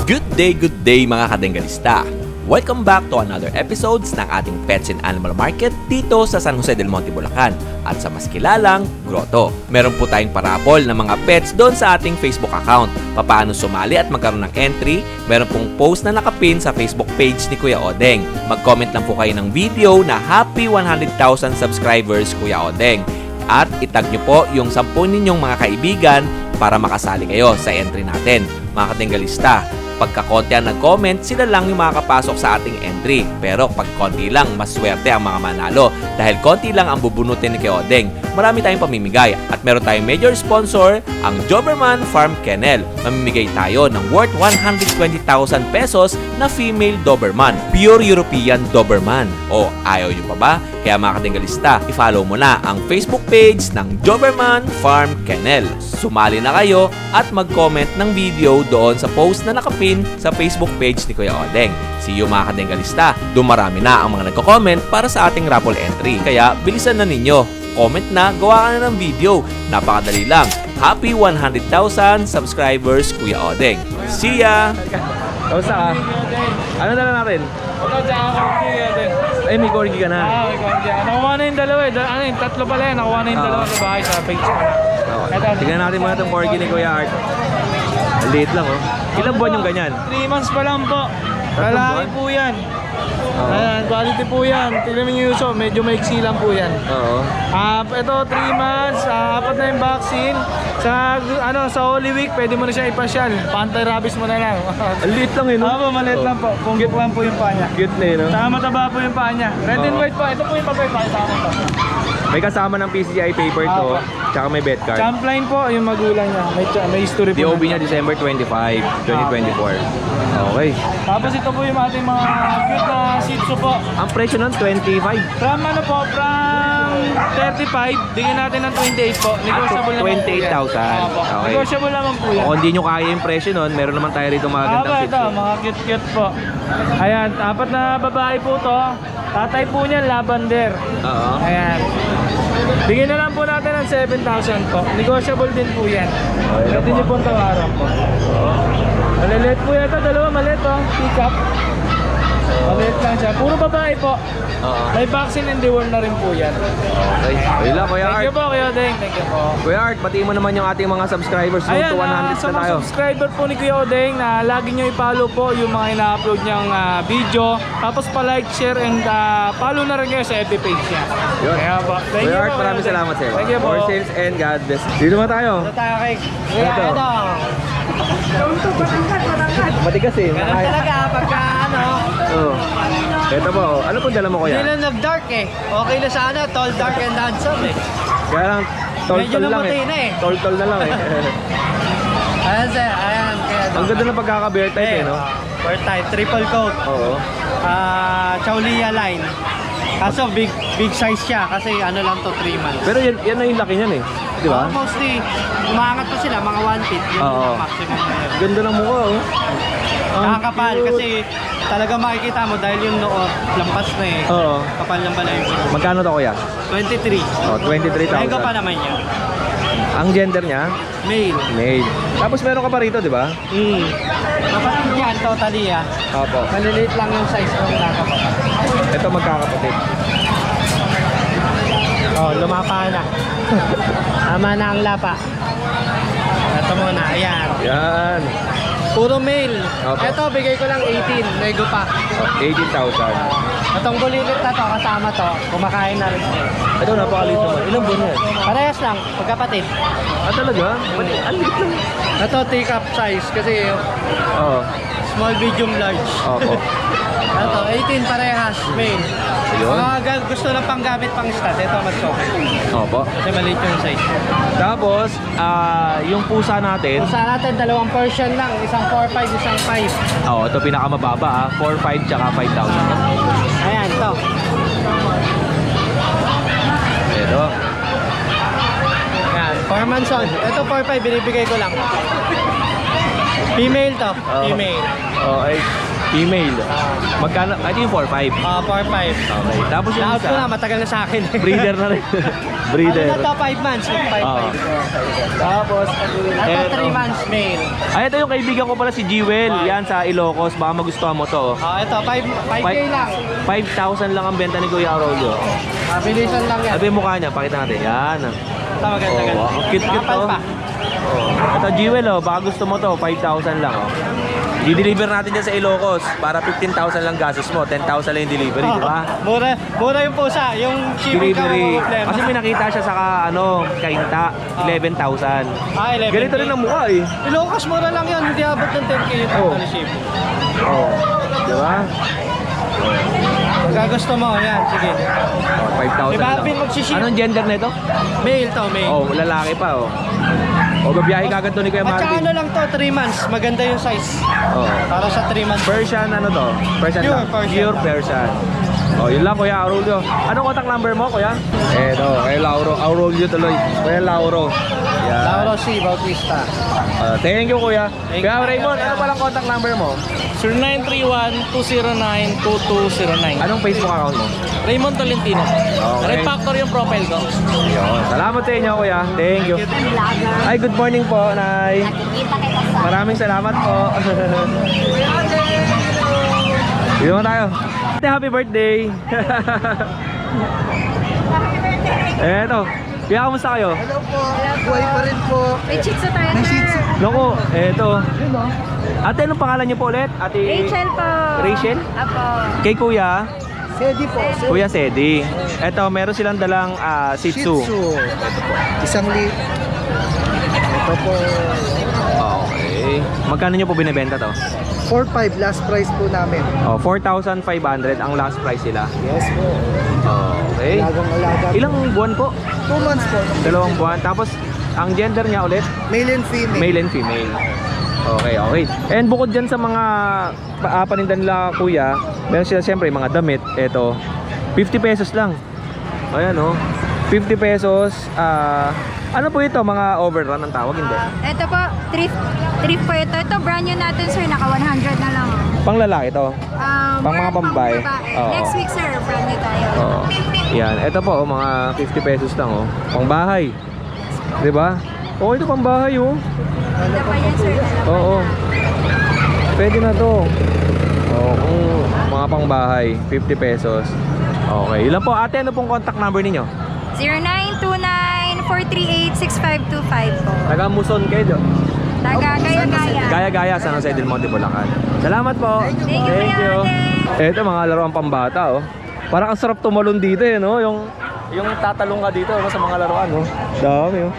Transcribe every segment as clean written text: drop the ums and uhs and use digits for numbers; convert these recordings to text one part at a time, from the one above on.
Good day mga kadenggalista! Welcome back to another episodes ng ating Pets and Animal Market dito sa San Jose del Monte, Bulacan at sa mas kilalang Grotto. Meron po tayong parapol ng mga pets doon sa ating Facebook account. Paano sumali at magkaroon ng entry? Meron pong post na nakapin sa Facebook page ni Kuya Odeng. Mag-comment lang po kayo ng video na Happy 100,000 subscribers Kuya Odeng. At itag nyo po yung 10 ninyong mga kaibigan para makasali kayo sa entry natin. Mga kadenggalista, pagka konti ang nag-comment, sila lang yung makakapasok sa ating entry. Pero pag konti lang, mas swerte ang mga manalo. Dahil konti lang ang bubunutin ni Kuya Odeng, marami tayong pamimigay. At meron tayong major sponsor, ang Doberman Farm Kennel. Mamimigay tayo ng worth 120,000 pesos na female Doberman. Pure European Doberman. O ayaw nyo pa ba? Kaya mga kadenggalista, i-follow mo na ang Facebook page ng Doberman Farm Kennel. Sumali na kayo at mag-comment ng video doon sa post na nakapin sa Facebook page ni Kuya Odeng. See you mga kadenggalista. Dumarami na ang mga nagko-comment para sa ating raffle entry. Kaya bilisan na ninyo. Comment na, gawa ka na ng video. Napakadali lang. Happy 100,000 subscribers Kuya Odeng. See ya! Kamusta ka? Ano na lang natin? Ay, may corgi ka na. May corgi. Nakuha na yung dalawa eh. Tatlo pala yan. Nakuha na yung dalawa sa bahay sa page ko na. Tignan natin muna itong corgi ni Kuya Art. Liit lang oh. Ilang buwan yung ganyan? 3 months pa lang po. Lalaki po yan. Ayan, quality po yan. Tignan mo yung uso, medyo maiksi lang po yan. Oo. Ito 3 months, apat na yung vaccine. Sa Holy Week, pwede mo na siya ipasyal. Anti-rabies mo na lang. Liit lang eh, no? Opo, maliit lang po. Punggit lang po yung paa niya. Cute na eh, no? Saka mataba po yung paa niya. Red and white po. Ito po yung papel pa. May kasama ng PCI paper to, tsaka may vet card. Champ line po yung magulang niya. May history po. DOB niya December 25, 2024. Okay. Tapos ito po yung ating mga cute na Shih Tzu po. Ang presyo nun, 25. From from 35, bigyan natin ng 28 po. Negotiable naman po yan. 28,000. Okay. Negotiable naman po yan. Kung hindi nyo kaya yung presyo nun, meron naman tayo rito mga gandang Shih Ito, Tzu. mga cute po. Ayan, apat na babae po to. Tatay po niyan, lavender. Oo. Ayan. Bigyan na lang po natin ng 7,000 po. Negotiable din po yan. Pwede niyo pong tawaran po. Malilit po yan ito. Dalawa maliit oh. Pick up. Maliit lang siya. Puro babae po. Oo. May vaccine and deworm na rin po yan. Okay. Ayun lang, Kuya Thank Art. you po, Kuya Odeng. Thank you po. Kuya Art, patiin mo naman yung ating mga subscribers. Road Ayan, to 100 sa na mga tayo. subscriber po ni Kuya Odeng na lagi nyo i-follow po yung mga ina-upload niyang video. Tapos pa-like, share, and follow na rin kayo sa FB page niya. Yun. Kaya po. Thank Kuya you Art, po, maraming Kuya Odeng. salamat sa iyo. Thank you po. For sales and God bless. Dito naman tayo. Ito tayo kay Ito. Matigas eh. Ganun talaga pagka Oo. Ito po. Ano pong dala mo, Kuya? Hindi lang nag-dark eh. Okay na sana, tall, dark, and handsome eh. Kaya lang, tol-tol Medyo lang lumati eh. na eh. Tol-tol na lang eh. Ayan sir, ayan. Kaya Ang ganda ng pagkaka-bear type eh, no? Bird type, triple coat. Oo. Chaulia line. Kaso big size siya kasi ano lang to 3 months. Pero yan na yung laki niyan eh. Di ba? Mostly, umaangat to sila, mga 1 feet. Yun Oo. yung maximum na yun. Ganda ng mukha oh. Ang Nakakapal cute. kasi talaga makikita mo dahil yung noo, lampas na eh. Oo. Kapal lang pala yung noo. Magkano to, Kuya? 23. Oh, 23,000. Mega pa naman yan. Ang gender niya, Male. male. Tapos meron ka pa rito, di ba? Kapatid yan, totally ah. Opo. Maliliit lang yung size ng nakakapatid. Ito magkakapatid. Oh, lumapa na. Tama na ang lapa. Ito muna, ayan. Yan. Puro male. Opo. Ito, bigay ko lang 18. Nego pa. 18,000. Itong bulilit na to, kasama to. Kumakain na rin. Ito, napakaliit naman. Ilang buwan yan? Parehas lang, pagkapatid. Ah, talaga? Ang liit lang. Ito, teacup size. Kasi Oo. small, medium, large. Opo. Ito, 18 parehas, male. Ayun. Mga gusto lang pang gamit pang stud. Ito, mas okay. Opo. Kasi maliit yung size. Tapos, yung pusa natin, Kung saan natin, dalawang version lang. Isang 4-5, isang 5. ito pinakamababa 4,500 tsaka 5,000. Ayan, ito. Ito. Ayan, 4 months old. Ito 4-5, binibigay ko lang. Female to. Oh. Female. Okay. Female. Magkano? Ito yung 4-5. 4-5. Okay. Tapos yung Lahat ko na, isa, matagal na sa akin. breeder na rin. Breeder. Ano na to, 5 months. 5-5. Tapos, Ito, 3 months male. ay, ito yung kaibigan ko pala si Jewel. Yan sa Ilocos. Baka magustuhan mo to. Ito, 5K lang. 5,000 lang ang benta ni Kuya Aurelio. Mabilisan lang yan. Sabi yung mukha niya, pakita natin. Yan. Ito, maganda. Oh, ang cute-cute Kapal to. pa. Ito Jewel, baka gusto mo to, 5,000 lang. I-deliver natin dyan sa Ilocos para 15,000 lang gastos mo, 10,000 lang yung delivery, di ba? Mura yung pusa. Yung shipping ka Delivery. mo problema. Kasi may nakita siya sa Kainta, 11,000. 11K. Ganito rin ang mukha eh. Ilocos, mura lang yun. Hindi abot ng 10K yung total shipping. Oh. Di ba? Pagka gusto mo, yan. Sige. 5,000 Diba, lang. Alvin, magsiship? Anong gender na ito? Male to, male. Oh, lalaki pa oh. O, babiyahe kagad to ni Kuya At saka Marvin. ano lang to, 3 months. Maganda yung size. Oh. Para sa 3 months. Persian ano to? Persian Pure lang. Persian Pure lang. Persian. Oh, yun lang Kuya Aurelio. Anong contact number mo, Kuya? Eto, kay Aurelio tuloy. Kuya Lauro. Yan. Lauro C. Bautista. Thank you, Kuya. Kuya Raymond, ano palang contact number mo? 0931-209-2209. Anong Facebook account mo? Raymond Tolentino. Okay. Red Factor yung profile ko. Yun. Salamat sa inyo, Kuya. Thank you. Ay, good morning po, Nay. Nakikita kita sa... Maraming salamat po. Dito mo tayo. Happy birthday. Eto. Kuya, kamusta kayo? Hello po. Buhay pa rin po. May chicks tayo, sir. Loko, eto. Ate, anong pangalan niyo po ulit? Ate Rachel po. Rachel? Apo. Kay Kuya? Sedi po. Kuya Sedi. Eto, meron silang dalang Shih Tzu. Isang Ito po. Okay. Magkano niyo po binebenta to? 4-5 last price po namin. Oh, 4,500 ang last price nila. Yes po. Okay. Alagang-alaga. Ilang buwan po? 2 months po. 2 buwan. Tapos, ang gender niya ulit? Male and female. Male and female. Okay, okay. And bukod dyan sa mga panindan nila, Kuya, meron sila siyempre mga damit. Ito, 50 pesos lang. Ayan, oh. 50 pesos. Ano po ito? Mga overrun ang tawag, hindi? Ito po, thrift po ito. Ito, brand new natin, sir. Naka 100 na lang. Pang lalaki to. Pang mga Pang pambabae. Oo. Next week, sir, brand new tayo. Oo. Yan, ito po, mga 50 pesos lang, oh. Pang bahay. 'Di ba? Oh, ito pang bahay, oh. Ito pa yan, sir. Oo. Pwede na to. Oh, kung mga pang bahay, 50 pesos. Okay. Ilan po, ate, ano pong contact number ninyo? 0929-438-6525 po. Taga Muson kayo. Taga Gaya-Gaya. Gaya-gaya, San Jose del Monte, Bulacan. Salamat po. Thank you, Kuya Ito, mga laruan pambata, oh. Parang ang sarap tumalon dito, eh, no? Yung tatalong ka dito, no, sa mga laruan, no? Dami, oh.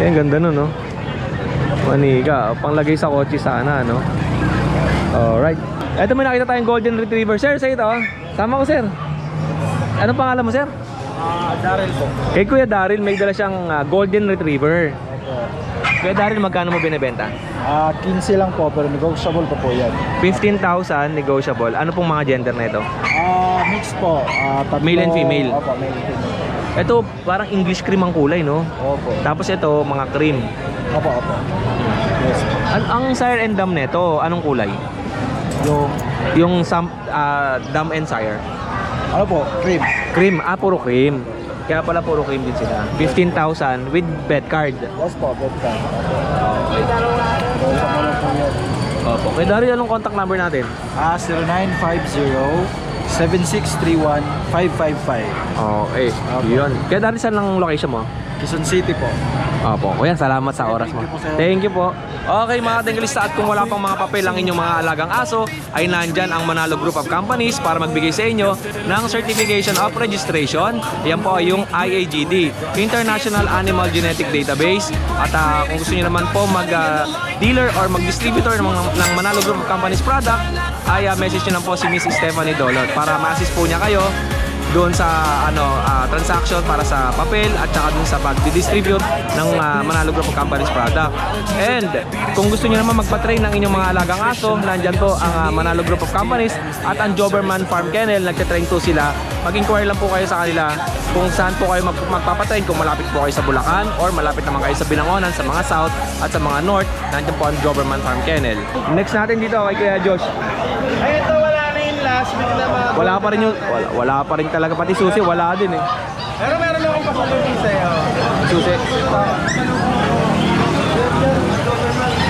Eh, ang ganda nun, no? Manika, panglagay sa kotse sana, no? Alright. Ito, may nakita tayong golden retriever. Sir, sa ito, oh. Sama ko, sir. Anong pangalan mo, sir? Daryl po. Kay Kuya Daryl, may dala siyang golden retriever. Kuya Daryl, magkano mo binebenta? 15 lang po, pero negotiable pa po yan. 15,000 negotiable. Ano pong mga gender na ito? Mix po. Tatlo, Male and female. Opo, male and female. Ito, parang English cream ang kulay, no? Opo. Tapos ito, mga cream. Opo, opo. Yes po. Ang sire and dam nito, anong kulay? Yung dam and sire. Ano po? Cream. Cream, puro cream. Kaya pala puro cream din sila. 15,000 with bed card. Yes po, bed card. Opo. Kay Daryl, anong contact number natin? 0950-7631-555. Okay, yun. Kaya Daryl, saan lang location mo? Quezon City po. Opo, kuya, salamat sa oras mo. Thank you po. Okay mga Dengalista, at kung wala pang mga papel ang inyong mga alagang aso, ay nandyan ang Manalo Group of Companies para magbigay sa inyo ng Certification of Registration. Yan po ay yung IAGD, International Animal Genetic Database. At kung gusto niyo naman po mag-dealer or mag-distributor ng Manalo Group of Companies product, ay message nyo lang po si Miss Stephanie Dolot para ma-assist po niya kayo doon sa transaction para sa papel at saka doon sa pag-distribute ng Manalo Group of Companies product. And kung gusto niyo naman magpa-train ng inyong mga alagang aso, nandyan po ang Manalo Group of Companies at ang Doberman Farm Kennel, nagte-train po sila. Mag-inquire lang po kayo sa kanila kung saan po kayo magpapatrain, kung malapit po kayo sa Bulacan or malapit naman kayo sa Binangonan, sa mga South at sa mga North, nandiyan po ang Doberman Farm Kennel. Next natin dito kay Kuya Josh. Ay, ito wala na yung last week na mga... Wala pa rin talaga, pati susi wala din eh. Pero meron akong pasalubong sa'yo. Susi.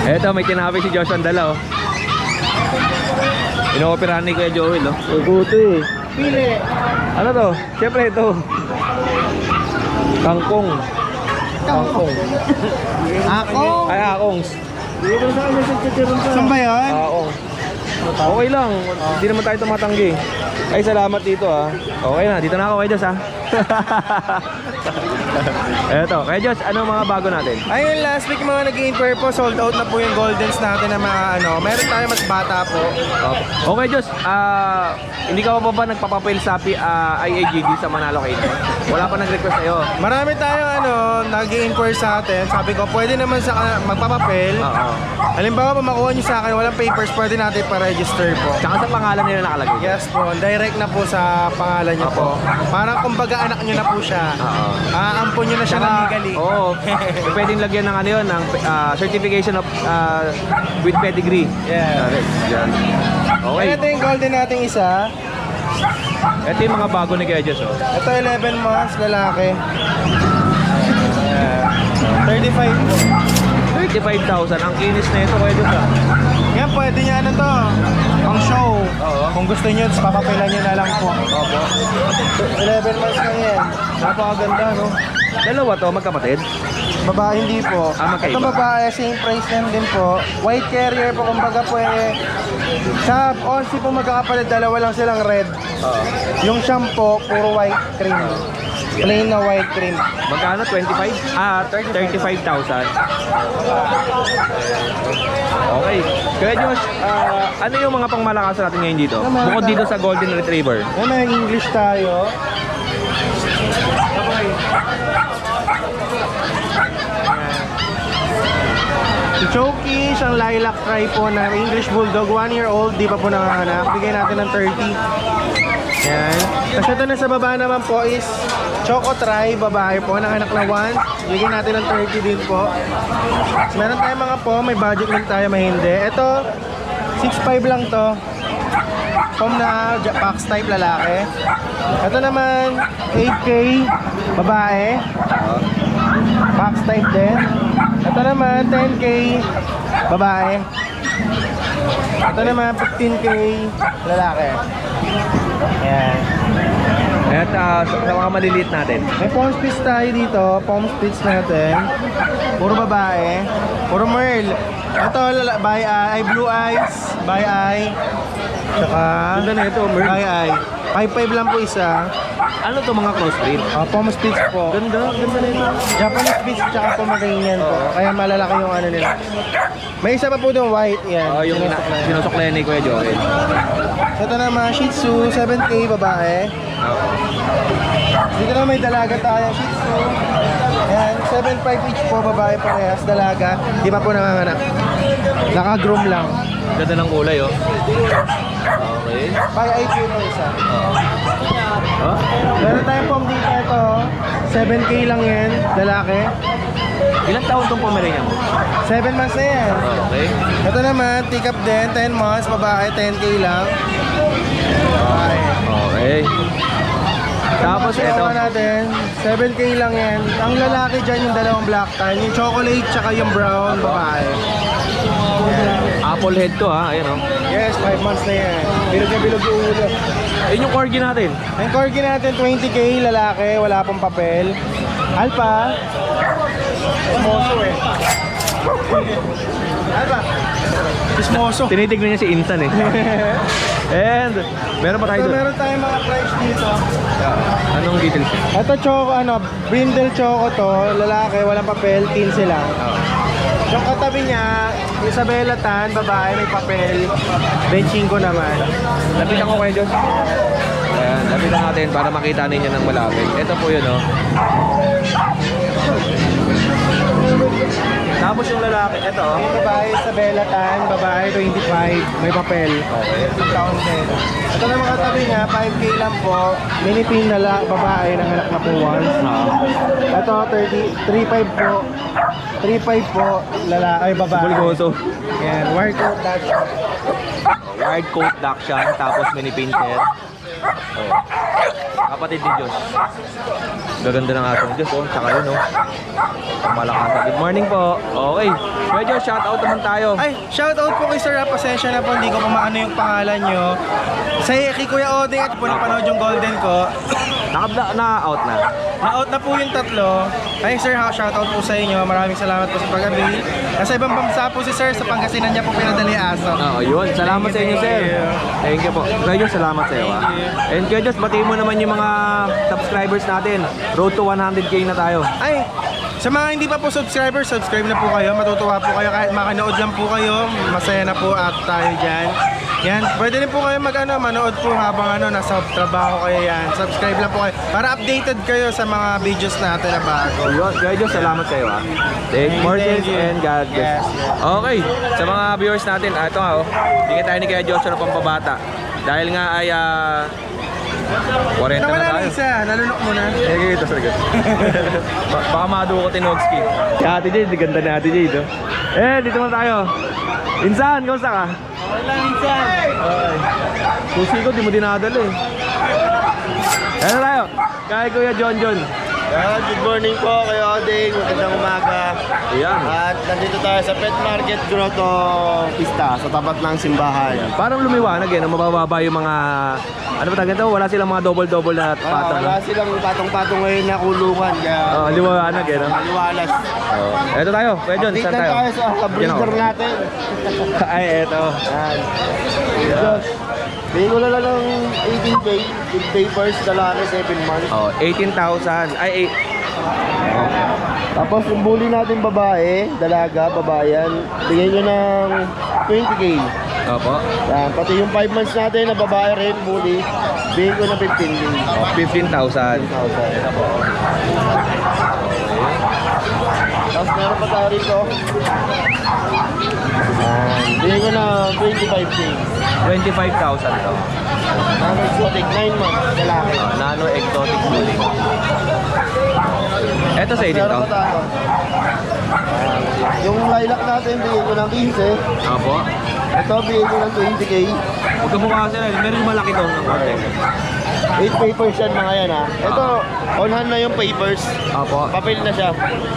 Eto, may tinabi si Josh ang dala oh. Ino-operahan ni Kuya Joel oh. Iguti. Pili. Ano to? Siyempre ito. Kangkong. Ako. Ay, akongs. Saan ba yun? Akongs. Okay lang. Hindi naman tayo tumatanggi. Ay, salamat dito ah. Okay na. Dito na ako kay Josh ah. Eto, kay Josh, ano mga bago natin? Ayun, last week mga nag-inquire po, sold out na po yung Goldens natin na mga meron tayo mas bata po. Okay, Josh. Hindi ka pa ba nagpapapil sa IAGD sa Manalo kayo? Wala pa nag-request sa'yo. Marami tayong nag-inquire sa atin. Sabi ko, pwede naman sa magpapapel. Oo. Halimbawa, pa makuha nyo sa akin, walang papers, pwede natin pa-register po. Tsaka sa pangalan nila nakalagay. Yes po, direct na po sa pangalan nyo po. Parang kumbaga anak nyo na po siya. Oo. Aampon nyo na siya ng legally. Oo. Pwedeng lagyan ng ano yun, ng certification of with pedigree. Yeah. Yan. Okay. Ito yung golden nating isa. Ito yung mga bago ni Kuya Josh oh. Ito 11 months, lalaki. 35 po. 35,000. Ang kinis na ito, Kuya Josh ah. Yan, pwede niya ano to. Pang show. Oo. Kung gusto nyo, papapilan nyo na lang po. Opo. 11 months lang yan. Napakaganda no. Dalawa to, magkapatid. Babae hindi po. Magkaiba. Itong babae, same price lang din po. White carrier po, kumbaga po sa Aussie po magkakapatid, dalawa lang silang red. Yung shampoo, puro white cream. Plain na white cream. Magkano? 25? 35,000. Okay. Kuya Josh, ano yung mga pangmalakasan natin ngayon dito? Bukod dito sa Golden Retriever. Yan, may English tayo. Si Choki, siyang lilac cry po na English Bulldog, 1 year old, di pa po nanganganak. Bigay natin ng 30. Yan. Tapos ito na sa baba naman po is Choco Try, babae po, nanganak na 1. Bigay natin ng 30 din po. Tapos meron tayong mga po, may budget lang tayo, may hindi. Ito, 6'5 lang to. Pom na box type lalaki. Ito naman 8K babae. Box type din. Ito naman 10K babae. Ito naman 15K lalaki. Ayan. At sa mga maliliit natin. May palm spits tayo dito. Palm spits natin. Puro babae. Puro merl. Ito by eye, blue eyes, by eye. Tsaka Ganda na ito, merl. by eye. 5'5 lang po isa. Ano to mga crossbreed? Palm spits po. Ganda na ito. Japanese Spitz tsaka Pomeranian po. Kaya malalaki yung ano nila. May isa pa po doon white. Yan. Yung sinusuklayan ni Kuya Joel. Ito naman Shih Tzu, 7K babae. Dito na may dalaga tayo, Shih Tzu. Ayan, 7'5 each po, babae parehas, dalaga. Di pa po nanganganak. Naka-groom lang. Ganda ng kulay oh. Okay. By eye po ito isa. Huh? Meron tayong pom dito ito. 7K lang yan, lalaki. Ilang taon tong Pomeranian mo? 7 months na yan. Okay. Ito naman, pick up din, 10 months, babae, 10K lang. Babae. Okay. Tapos ito. Chihuahua natin, 7K lang yan. Ang lalaki dyan yung dalawang black tan, yung chocolate tsaka yung brown, babae. Apple head to ha. Ayan oh. Yes, 5 months na yan. Bilog na bilog yung ulo. Ayun yung corgi natin. Yung corgi natin, 20K, lalaki, wala pong papel. Alpha. Smoso eh. Alpha. Smoso. Tinitignan niya si Insan eh. And meron pa tayo So, doon. meron tayong mga price dito. Anong details? Ito choco, brindle choco to, lalaki, walang papel, 15 lang. Yung katabi niya, Isabela Tan, babae, may papel, benching ko naman. Lapitan ko kayo, Diyos. Ayan, lapitan natin para makita ninyo ng malapit. Ito po yun, oh. Tapos yung lalaki, ito, oh. Yung babae sa Belatan, babae 25, may papel. Okay. Taon din. Ito naman katabi niya, 5K lang po. Minipin na babae, nanganak na po once. Ito, 3.5 po. 3.5 po, ay babae. Bulgoso. Yan, wire coat Dutch. Wide coat Dachshund, tapos mini painter. Oh. Kapatid ni Diyos. Gaganda ng ating Diyos, oh. Tsaka yun, oh. Malakasan. Good morning po. Okay. Medyo shout out naman tayo. Ay, shout out po kay Sir Rap. Pasensya na po, hindi ko pa maano yung pangalan nyo. Sa kay Kuya Oding at po napanood yung golden ko. Na-out na. Na-out na po yung tatlo. Ay Sir, shout out po sa inyo. Maraming salamat po sa pag-avail. Nasa ibang bansa po si Sir, sa Pangasinan niya po pinadali aso. Oo, yun. Salamat sa inyo, sir. Thank you po. Kuya Diyos, salamat sa iyo, ah. And Kuya Diyos, batiin mo naman yung mga subscribers natin. Road to 100K na tayo. Ay, sa mga hindi pa po subscriber, subscribe na po kayo. Matutuwa po kayo kahit makanood lang po kayo. Masaya na po at tayo dyan. Yan, pwede rin po kayo manood po habang nasa trabaho kayo yan. Subscribe lang po kayo para updated kayo sa mga videos natin na bago. Yun, Kuya Diyos, salamat sa iyo, ah. Thank you. More Thank things you. and God bless. Yes, yes. Okay, sa mga viewers natin, ito nga, oh. Bigyan tayo ni Kuya Diyos ng pampabata. Dahil nga ay 40 na Nawala na tayo. isa, nalunok mo na. Eh, ito, sige. Baka madukotin Nogski. Si Ate Jade, ganda na Ate Jade, oh. Dito na tayo. Insan, kamusta ka? Wala minsan. Ay. Susi ko, di mo dinadala, eh. Ano tayo? Kay Kuya John John. Good morning po kay Oding. Magandang umaga. Ayan. At nandito tayo sa Pet Market Grotto Pista sa tapat ng simbahan. Parang lumiwanag, eh. Mabababa yung mga... Ano ba tawag ito? Wala silang mga double-double na patong. Wala silang patong-patong ngayon na kulungan. Kaya Liwanag, eh. No? maliwalas. Eto tayo, Kuya John, Update saan lang tayo? tayo sa breeder natin. Ay, eto. Yan. Diyos. Bigay ko na lang ng 18K with papers, lalaki 7 months. Oh, 18,000. Ay, Tapos yung bully natin babae, dalaga, babayan, bigay ko ng 20K. opo. Yan, pati yung 5 months natin na babae rin, bully, bigay ko na 15K. 15,000. 10,000. Tapos meron pa tayo rito. Bigay ko na 25K. 25,000 to. Nano exotic, 9 months, lalaki. Nano exotic bully. Eto sa edit to. Meron pa tayo. Yung lilac natin, bigay ko ng 15. Opo. Ito, bigay ko ng 20K. Huwag ka mukha sila. Meron malaki to ng konti. 8 papers yan mga yan ha. Ito, on hand na yung papers. Opo. Papel na siya.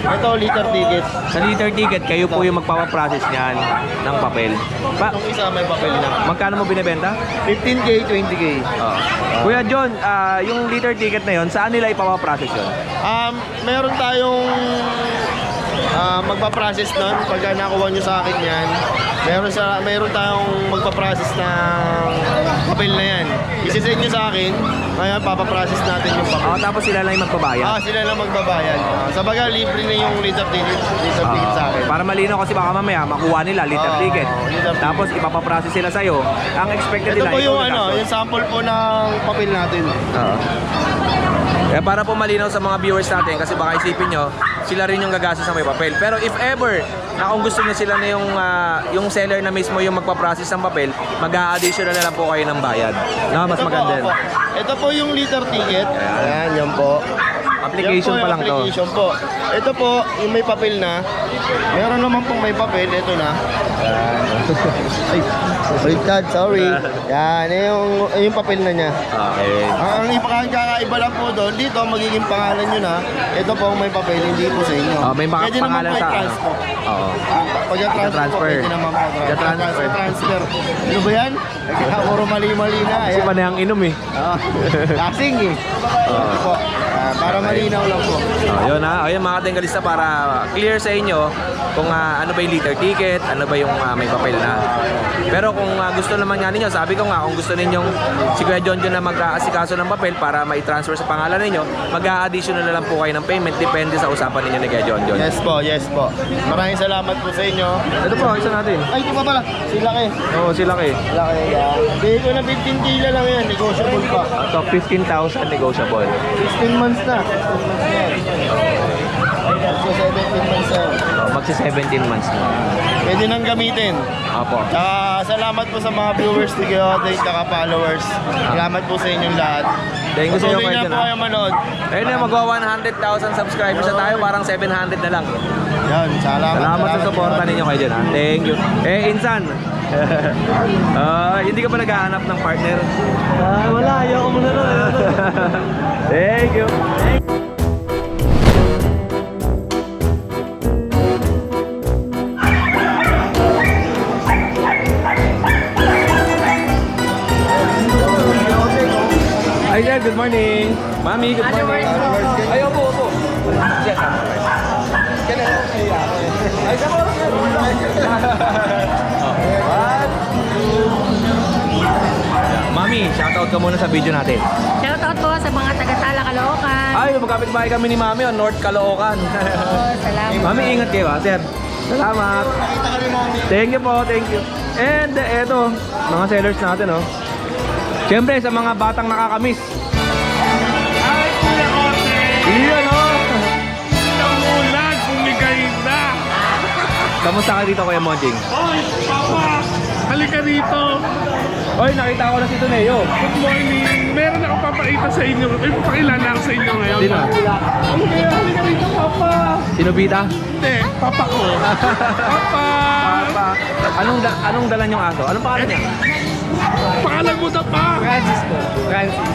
Ito, liter ticket. Sa liter ticket, kayo po yung magpapaprocess niyan ng papel. Itong isa may papel na. Magkano mo binibenta? 15K, 20K. Kuya John, yung liter ticket na yon, saan nila ipapaprocess yun? Meron tayong magpa-process nun pagka nakuha nyo sa akin yan. Meron tayong magpa-process ng papel na yan. Isisend nyo sa akin, ngayon papaprocess natin yung papel. Tapos sila lang yung magbabayad. Sila lang magbabayad. Sa baga, libre na yung liter ticket sa akin. Para malinaw kasi baka mamaya makuha nila liter ticket. liter ticket. Tapos ipapaprocess sila sa'yo. Ang expected Ito nila po yung ikaw yung sample po ng papel natin. Kaya para po malinaw sa mga viewers natin, kasi baka isipin nyo, sila rin yung gagastos ng may papel. Pero if ever, na kung gusto nyo sila na yung seller na mismo yung magpa-process ng papel, mag-a-additional na lang po kayo ng bayad. No, mas Ito maganda po, yun. opo. Ito po yung liter ticket. Ayan, yan po. Application Yan po pa lang yung to. application po. Ito po, yung may papel na. Meron naman pong may papel. Ito na. Ay, baliktad, sorry. Yan, yung papel na niya. Okay. Ang ipakakaiba lang po doon, dito magiging pangalan nyo na. Ito po may papel, hindi po sa inyo. May mga Pwede naman pangalan po sa... i-transfer. Oo. Pag-transfer po, Pag-transfer. pwede naman po. Pag-transfer. Transfer. Ano ba yan? Puro mali-mali na. Kasi Ayan. panayang inom eh. Lasing eh. Ito po. Para malinaw lang po. Yun ha. Ayun mga katinggalista, para clear sa inyo kung ano ba yung liter ticket, ano ba yung may papel na. Pero kung gusto naman nga ninyo, sabi ko nga, kung gusto ninyong si Kuya John na mag-aasikaso ng papel para mai-transfer sa pangalan ninyo, mag-a-additional na lang po kayo ng payment, depende sa usapan ninyo ni Kuya John. Yes po. Maraming salamat po sa inyo. Ito po, isa natin. Ay, di pa pala. Sila kayo. Oo, sila kayo. Bigay ko na 15K lang yan. Negotiable pa. Ito, 15,000 negotiable. 16 months na. 16 months na yan. So, 17 months na. Magsi 17 months na. Pwede nang gamitin. Opo. Salamat po sa mga viewers ni Kuya Kaka followers. Salamat po sa inyong lahat. Thank you sa inyo, Patuloy Kuya na John. po kayo manood. Ayun na, magwa 100,000 subscribers na tayo, parang 700 na lang. Yan, Salamat sa suporta ninyo kayo dyan, ha? Thank you. Insan, hindi ka ba naghahanap ng partner? Wala, ayaw ko muna na. Thank you. Hi there, good morning. Mami, good morning. Ay, opo. Yes, ay, sa oras na. Mami, shoutout ka muna sa video natin. Shoutout po sa mga taga-Tala, Caloocan. Ay, magkapit-bahay kami ni Mami on North Caloocan. Salamat. Mami, ingat kayo ha, sir. Salamat. Thank you po, thank you. And eto, mga sellers natin, oh. Siyempre, sa mga batang nakakamiss. Ay, Kuya Ote! Iyan, oh. Namulan, bumigay na! Kamusta ka dito, Kuya Monjing? Oy, Papa! Halika rito! Oy, nakita ko na si Toneo. Good morning! Meron ako papakita sa inyo. Papakilala ako sa inyo ngayon. Sino? Ano kaya? Halika rito, Papa! Sino Bita? Hindi, Papa ko. Papa! Papa. Anong dala niyong aso? Anong pangalan niya? Pangalan mo na pa! Francis po.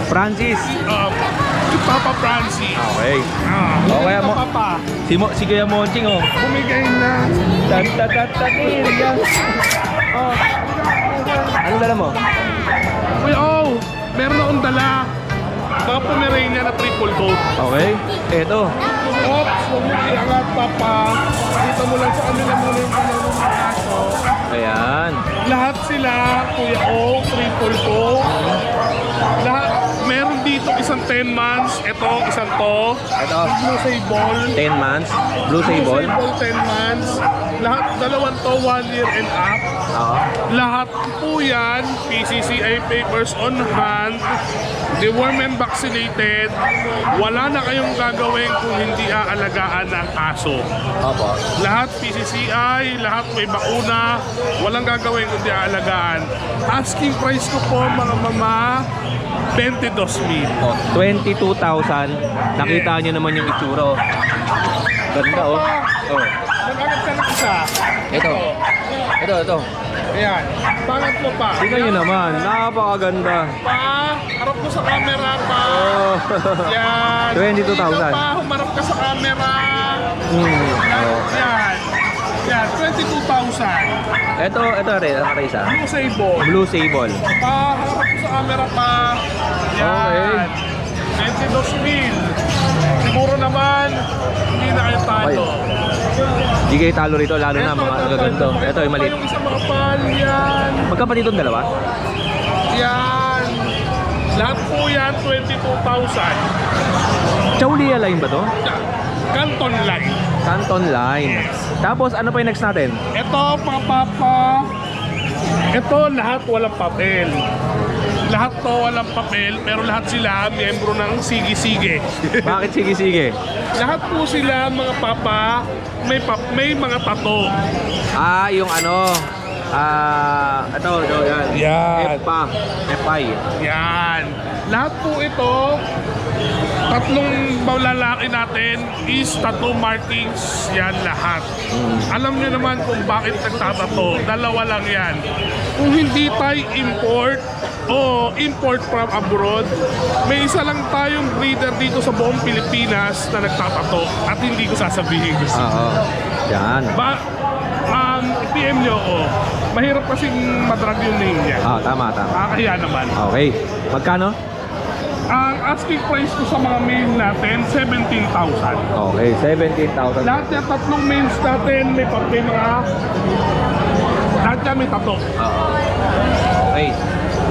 Francis. Yung Papa Francis. Okay. Okay, mo. Papa. Si Kuya Monjing, oh. Bumigay na. Oh. Anong dala mo? Uy, meron akong dala. Mga Pomeranian na triple coat. Okay. Eto. Oops, huwag mo iangat, Papa. Dito mo lang sa kanila muna yung panalo ng aso. Ayan. Lahat sila, Kuya O, triple coat. Lahat, meron dito isang 10 months. Ito, isang to. Ito. Blue Sable. 10 months. Blue Sable. 10 months. Lahat, dalawang to, 1 year and up. Oo. Lahat po yan, PCCI papers on hand, deworm and vaccinated, wala na kayong gagawin kung hindi aalagaan ng aso. Opo. Lahat PCCI, lahat may bakuna, walang gagawin kundi aalagaan. Asking price ko po mga mama, 22,000. Oh, 22,000. Nakita nyo naman yung itsura, oh. Ganda, oh. Oh. Nag-agad ka na isa. Ito. Ito. Ayan. Pangatlo pa. Tingnan nyo naman. Napakaganda. Pa, harap mo sa camera pa. Oh. Yan. 22,000. Dito pa, humarap ka sa camera. Yan. Yan, 22,000. Ito rin. Ito isa. Blue Sable. Blue Sable. Pa, harap mo sa camera pa. Yan. 22,000. Siguro naman, hindi na kayo talo. Hindi kayo talo rito, lalo na mga nagaganto. Ito yung maliit. Yung isang mga pal, yan. Magkapatid itong dalawa? Yan. Lahat po yan, 22,000. Chaulia line ba to? Canton line. Canton line. Tapos ano pa yung next natin? Ito, mga papa. Ito, lahat walang papel. Lahat to walang papel, pero lahat sila miyembro ng Sige-Sige. Bakit sige? Lahat po sila, mga papa, may mga tato. Ah, yung ano? Ito, yan. Yan. FI. Yan. Lahat po ito, tatlong lalaki natin is tattoo markings yan lahat. Alam nyo naman kung bakit nagtatato. Dalawa lang yan. Kung hindi tayo import o import from abroad, may isa lang tayong breeder dito sa buong Pilipinas na nagtatato at hindi ko sasabihin gusto. Oo. Yan. PM nyo ako. Mahirap kasing madrag yung name niya. Tama. Kaya naman. Okay. Magkano? Ang asking price ko sa mga male natin, 17,000. Okay, 17,000. Lahat ng tatlong males natin may mga may tato. Okay.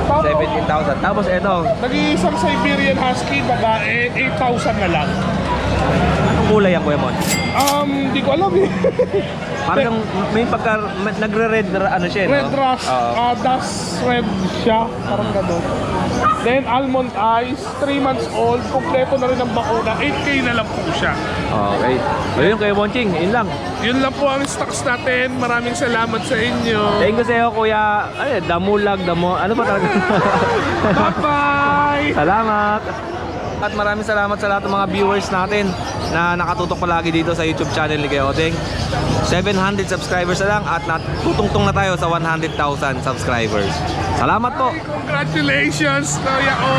17,000. Tapos ito, Nag-iisang Siberian Husky, babae, 8,000 na lang. anong kulay yan, Kuya Mon? Di ko alam eh. Parang may pagka, nagre-red ano siya, Red no? rust, Oo. dust red siya, parang gano'n. Then almond eyes, 3 months old, kompleto na rin ang bakuna, 8K na lang po siya. Okay. Ayun, Kuya Bonching, yun lang. Yun lang po ang stocks natin, maraming salamat sa inyo. Thank you sa'yo, Kuya. Damulag, ano ba talaga? Bye-bye! Salamat! At maraming salamat sa lahat ng mga viewers natin na nakatutok palagi dito sa YouTube channel ni Kuya Odeng. 700 subscribers na lang at tutungtong na tayo sa 100,000 subscribers. Salamat po! Congratulations, Kuya O!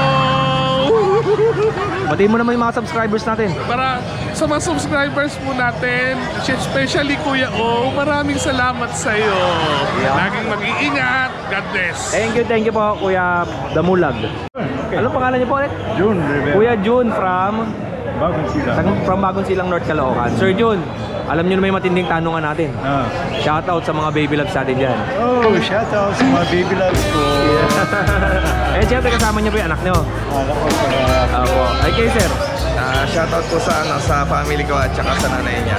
Batiin mo naman yung mga subscribers natin. Para sa mga subscribers po natin, especially Kuya O, maraming salamat sa iyo. Yeah. Laging mag-iingat. God bless. Thank you po, Kuya Damulag. Anong pangalan niyo po ulit? June Rivera. Kuya June from Bagong Sila. Bagong Silang, North Caloocan. Sir June, alam niyo na may matinding tanungan natin. Shoutout sa mga baby loves natin dyan. Oh, shout out sa mga baby loves ko. Eh, siyempre kasama niyo po yung anak niyo. Alam ko para Opo. Ay kayo, sir. Shoutout po sa family ko at saka sa nanay niya.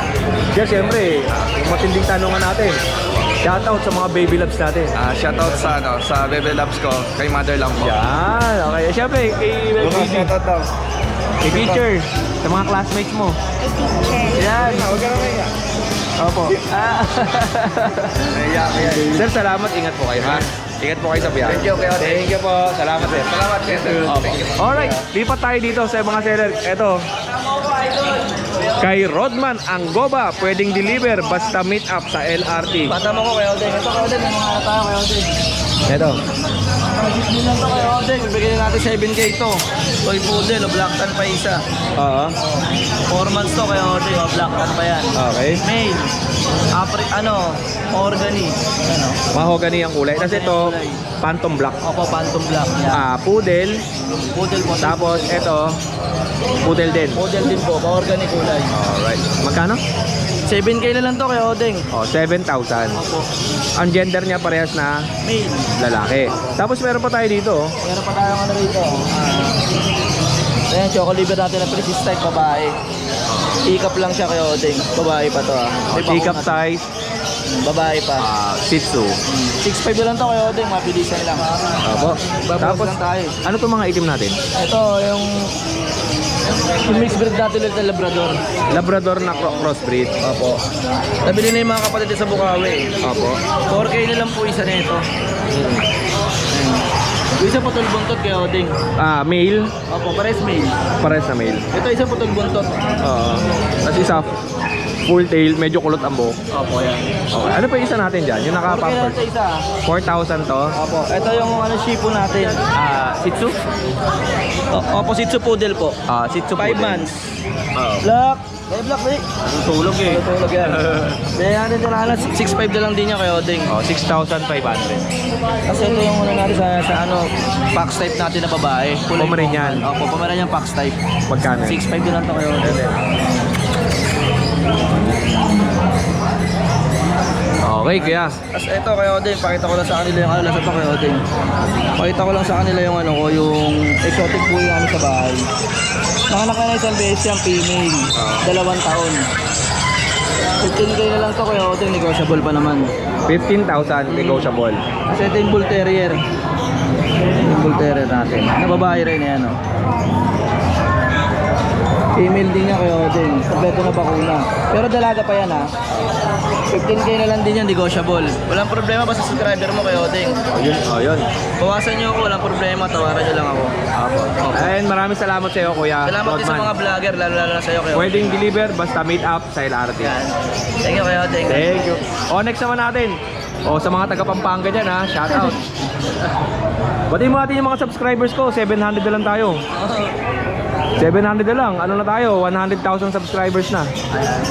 Sir, siyempre, yung matinding tanungan natin. Shoutout sa mga baby loves natin. Shoutout sa bebe loves ko, kay mother lang po. Yan, okay. Siyempre, kay baby, Shoutout daw. kay teacher, sa mga classmates mo. Yan. Huwag ka na kaya. Opo. Sir, Sir, salamat. Ingat po kayo, ha? Ingat po kayo sa biyahe. Thank you, Kuya Odeng. Thank you po. Salamat, sir. salamat sir. Opo. Alright, lipat tayo dito sa mga seller. Ito. Kay Rodman Anggoba, pwedeng deliver basta meet up sa LRT. Bata mo ko, Kuya Odeng. Ito, Kuya Odeng. May mga tayo, Kuya Odeng. Ito. Hindi lang to, Kuya Odeng. Bibigyan natin 7K ito. Toy poodle, o black tan pa isa. Oo. 4 months to, Kuya Odeng. O black tan pa yan. Okay. Male. Organi. Mahogany ang kulay. Tapos ito, Phantom Black. Opo, phantom black. Yan. Poodle. Poodle po. Tapos ito, poodle din. Poodle din po, pa-organic kulay. Alright. Magkano? 7K na lang to, Kuya Odeng. Oh, 7,000. Opo. Ang gender niya parehas na Male. lalaki. Tapos meron pa tayo dito. Oh. Meron pa tayong ano rito. Ayan, choco liver natin na British type babae. Teacup lang siya, Kuya Odeng. Babae pa to May Teacup bakuna to. size, Babae pa. Shih Tzu. 6'5 lang to, Kuya Odeng. Mabilisan lang. Opo. Babawas Tapos, lang tayo. ano itong mga itim natin? Ito, yung mixed breed natin ulit na Labrador. Labrador na crossbreed. Opo. Nabili na yung mga kapatid sa Bukawi. Opo. 4K na lang po isa nito. Isa putol buntot, Kuya Odeng. Male. Opo, pares male. Parehas na male. Ito isa putol buntot. Oo. Tapos isa, full tail, medyo kulot ang buhok. Opo, yan. Okay. Ano pa yung isa natin dyan? Yung 4K na lang naka-pamper. sa isa. 4,000 to. Opo, ito yung ano shipo natin. Shih Tzu? Opo, Shih Tzu Poodle po. Shih Tzu 5 poodle. months. Oo. Black. Black, eh. Tulog eh. Tulog yan. Kaya natin ito na 6'5 na lang din niya, Kuya Odeng. 6,500. Kasi ito yung ano natin sa ano, Fox type natin na babae. Kulay Pomeranian. Opo, Pomeranian Fox type. Magkano? 6'5 din lang ito, Kuya Odeng. Okay, kaya. Tapos ito, Kuya Odeng, pakita ko lang sa kanila yung ano, nasa to, Kuya Odeng. Pakita ko lang sa kanila yung ano ko, yung exotic bull namin sa bahay. Nakanak na isang beses yung female, 2 taon. 15K na lang to, Kuya Odeng, negotiable pa naman. 15,000 negotiable. Kasi ito yung bull terrier. Yung bull terrier natin. Na babae rin yan, no? Female din niya, Kuya Odeng. Kompleto na bakuna. Pero dalaga pa yan, ha? 15K na lang din yan, negotiable. Walang problema basta subscriber mo, Kuya Odeng. Yun. Bawasan niyo ako, walang problema. Tawaran niyo lang ako. And maraming salamat sa iyo, Kuya Salamat din sa Rodman. mga vlogger, lalo na sa iyo, Kuya Odeng. Pwedeng deliver basta meet up sa LRT. Yan. Thank you, Kuya Odeng. Thank you. Next naman natin. Sa mga taga Pampanga dyan, ha, shout out. Batiin mo natin yung mga subscribers ko. 700 na lang tayo. 700 na lang. Ano na tayo? 100,000 subscribers na. Ayan.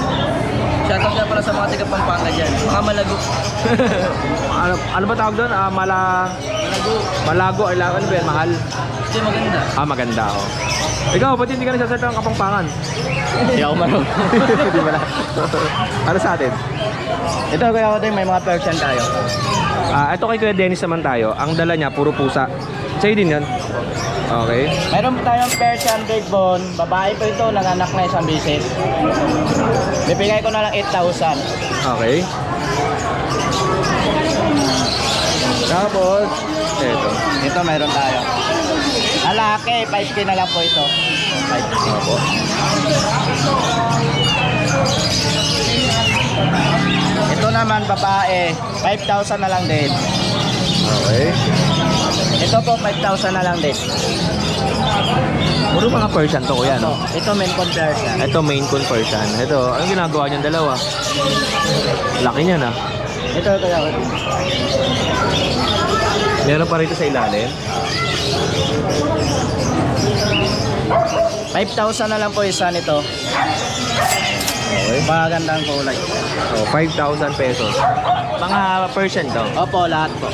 Shoutout nga pala sa mga taga Pampanga dyan. Mga malago. Ano ba tawag doon? Malago. Malago. Ano ba yan? Mahal? Hindi maganda. Maganda. Ikaw, ba't hindi ka nagsasalita ng Kapampangan? Hindi ako marunong. Hindi ba na? Ano sa atin? Ito, Kuya Odeng, may mga Persian tayo. Ito kay Kuya Dennis naman tayo. Ang dala niya, puro pusa. Sa'yo din yan? Okay. Meron po tayong Persian Big Bone. Babae po ito, nanganak na isang bisis. Bibigay ko na lang 8,000. Okay. Tapos, eto. Ito meron tayo. Lalaki, 5K na lang po ito. 5K. Opo. Ito naman babae, 5,000 na lang din. Okay. Ito po 5,000 na lang din. Puro mga Persian to, kuya, no? Ito main Persian. Ito main con Persian. Ito, anong ginagawa niyang dalawa? Laki niya na. Ito kaya. Meron pa rito sa ilalim. 5,000 na lang po isa nito. Okay. Magandang kulay. So, 5,000 pesos. Mga Persian to. Opo, lahat po.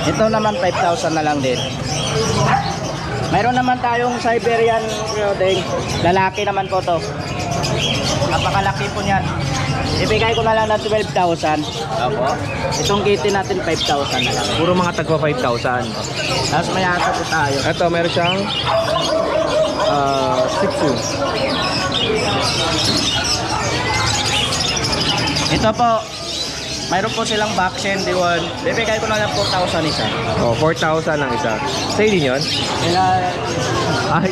Ito naman 5,000 na lang din. Mayroon naman tayong Siberian ding. Lalaki naman po to. Napakalaki po niyan. Ibigay ko na lang ng 12,000. Opo. Itong kitty natin 5,000 na lang. Puro mga tagpa 5,000. Tapos may asa po tayo. Ito, meron siyang Shih Tzu. Ito po, mayroon po silang vaccine, D1. Bibigay ko na lang 4,000 isa. Oh, 4,000 ang isa. Sa'yo din yun? Ay,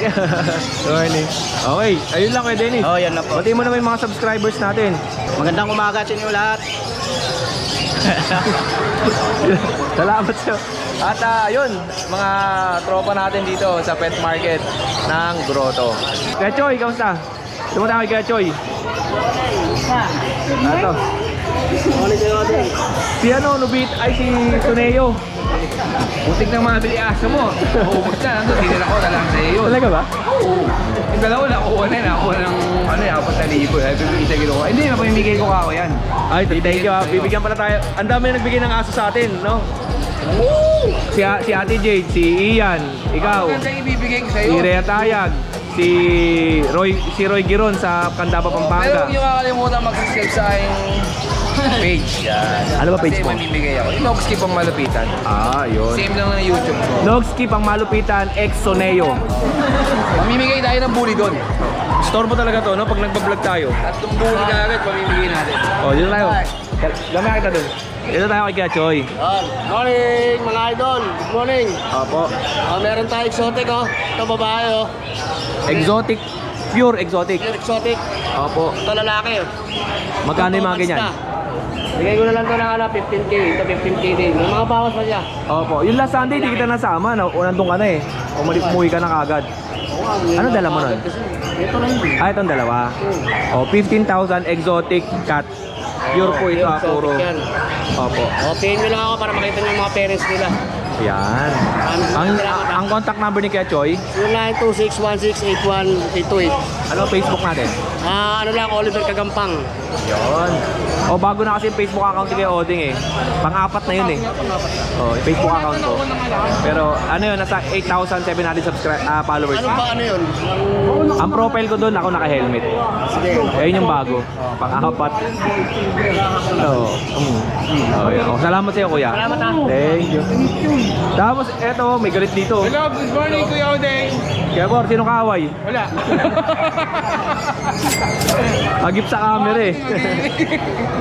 morning. Okay, ayun lang kay Dennis. Oh, yan na po. Pati mo naman yung mga subscribers natin. Magandang umaga sa inyo lahat. Salamat sa'yo. At yun, mga tropa natin dito sa pet market ng Grotto. Kuya Choy, kamusta? Tumunta kay Kuya Choy. Ito. Si ano, Nubit, ay si Suneo. Butik ng mga bili aso mo. Ubus na, nandun, tinira ko na lang sa iyo. Talaga ba? Yung dalawa, nakuha na, nakuha ng, 4,000. Ay, pipigisa ko. Hindi, mapamimigay ko kako yan. Ay, thank you. Bibigyan pala tayo. Ang dami na nagbigay ng aso sa atin, no? Si Ate Jade, si Ian, ikaw, Ang ganda ibibigay ko sa si iyo. Rhea Tayag, si Roy Giron sa Candaba, Pero Pampanga. huwag niyo kakalimutan mag-subscribe sa aking page. Yan. Ano ba page Kasi mo? mamimigay ako. Yung Skip ang malupitan. Yun. Same lang ng YouTube ko. Nogskip ang malupitan, ex Soneo. Mamimigay tayo ng bully doon. Store mo talaga to, no? Pag nagbablog tayo. Tatlong bully ka agad, mamimigay natin. Dito tayo. Gamay kita dun. Dito tayo kay Kuya Choy. Morning mga idol. Good morning. Opo. Meron tayo exotic oh. Ito babae oh. Exotic. Pure exotic. Pure exotic. Opo. Ito lalaki oh. Magkano yung mga ganyan? Bigay ko na lang ito ng 15K. Ito 15K din. May mga bawas pa siya. Opo. Yung last Sunday, di kita nasama. O nandun ka na eh. Umuwi ka na kagad. Ano dala mo nun? Ito lang din. Itong dalawa. 15,000 exotic cat. Pure po ito, puro. Yan. Opo. Pin mo lang ako para makita niyo yung mga parents nila. Yan. Ang contact number ni Kuya Choy, 0926168188. ano Facebook natin? Ano lang, Oliver Kagampang. Yon. Bago na kasi yung Facebook account ni Kuya Oding eh. Pang-apat na yun eh. Yung Facebook account ko. Pero ano yun, nasa 8,700 followers Ano ba na. ano yun? Ang profile ko doon, ako naka-helmet. Ayun yung bago. Pang-apat. Salamat sa iyo, Kuya. Salamat ha. Thank you. Tapos eto, may galit dito. Hello, good morning Kuya Odeng. Kaya Bor, sino kaaway? Wala. Agip sa camera eh.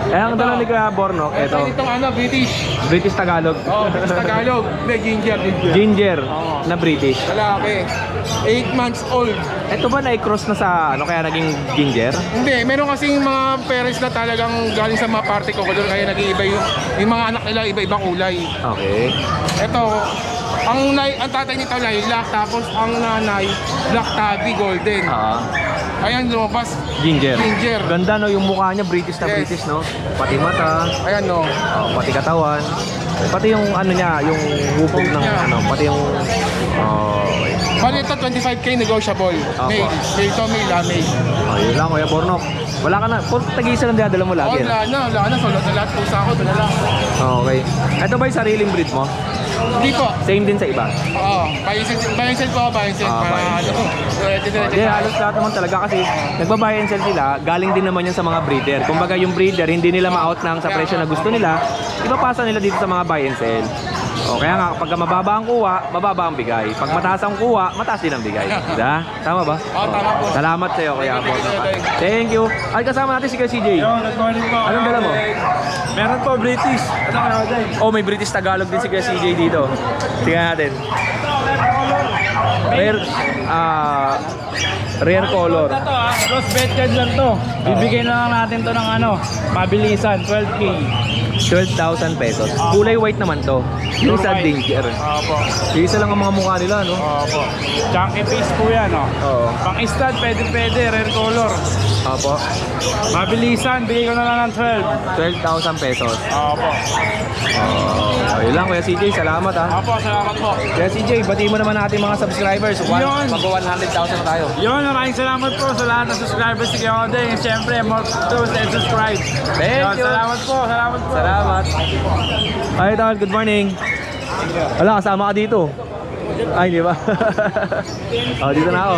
Ang dala ni Kuya Borno, Ito eto. itong British. British Tagalog. British Tagalog. Hindi, ginger. Ginger na British. Lalaki. 8 months old. Ito ba na-cross na sa ano kaya naging ginger? Hindi, meron kasing mga parents na talagang galing sa mga party ko doon kaya nag-iiba yung mga anak nila iba-ibang kulay. Okay. Ito, ang tatay nito lilac, tapos ang nanay black tabby golden. Ayan lumabas. Ginger. Ginger. Ganda no yung mukha niya, British na Yes. British no. Pati mata, Ayan no. pati katawan, pati yung ano niya, yung hubog ng Yeah. ano, pati yung Bali ito 25K negotiable. Male. Ito male, male. yun lang Kuya Borno. Wala ka na, puro tag-isa lang dinadala mo lagi. Wala na. Solo na lahat pusa ko, doon na lang. Okay. Ito ba yung sariling breed mo? Hindi po. Same din sa iba. Oo. Buy and sell po, buy and sell. Ah, buy and sell. Hindi, halos lahat naman talaga kasi nagbabuy and sell sila, galing din naman yan sa mga breeder. Kumbaga yung breeder, hindi nila ma-out ng sa presyo na gusto nila, ipapasa nila dito sa mga buy and sell. O, kaya nga, pag mababa ang kuha, mababa ang bigay. Pag mataas ang kuha, mataas din ang bigay. Diba? Tama ba? Oo, tama po. Salamat sa'yo, Kuya Apple. Thank you. Ay, kasama natin si Kuya CJ. Good morning po. Anong dala mo? Meron po British. Ano ka na dyan? Oh, may British Tagalog din si Kuya CJ dito. Tingnan natin. Rare color. Ito Cross Betcard lang to. Bibigyan na lang natin to ng mabilisan, 12K. 12,000 pesos. Kulay white naman to. Yung sa white. danger. Opo. Isa lang ang mga mukha nila, no? Opo. Chunky face po yan, Oo. Pang stud, pwede, rare color. Opo. Mabilisan, bigay ko na lang ng 12,000 pesos. Opo. Ayun lang, Kuya CJ. Salamat, ha. Opo, salamat po. Kuya CJ, batiin mo naman natin mga subscribers. Yun. Mag-100,000 na tayo. Yun, maraming salamat po sa lahat ng subscribers si Kuya Odeng. And syempre, more to and subscribe. Thank you. Salamat po, salamat po. Salamat. Hi, Tol. Good morning. Wala, kasama ka dito. Ay, di ba? Oh, dito na ako.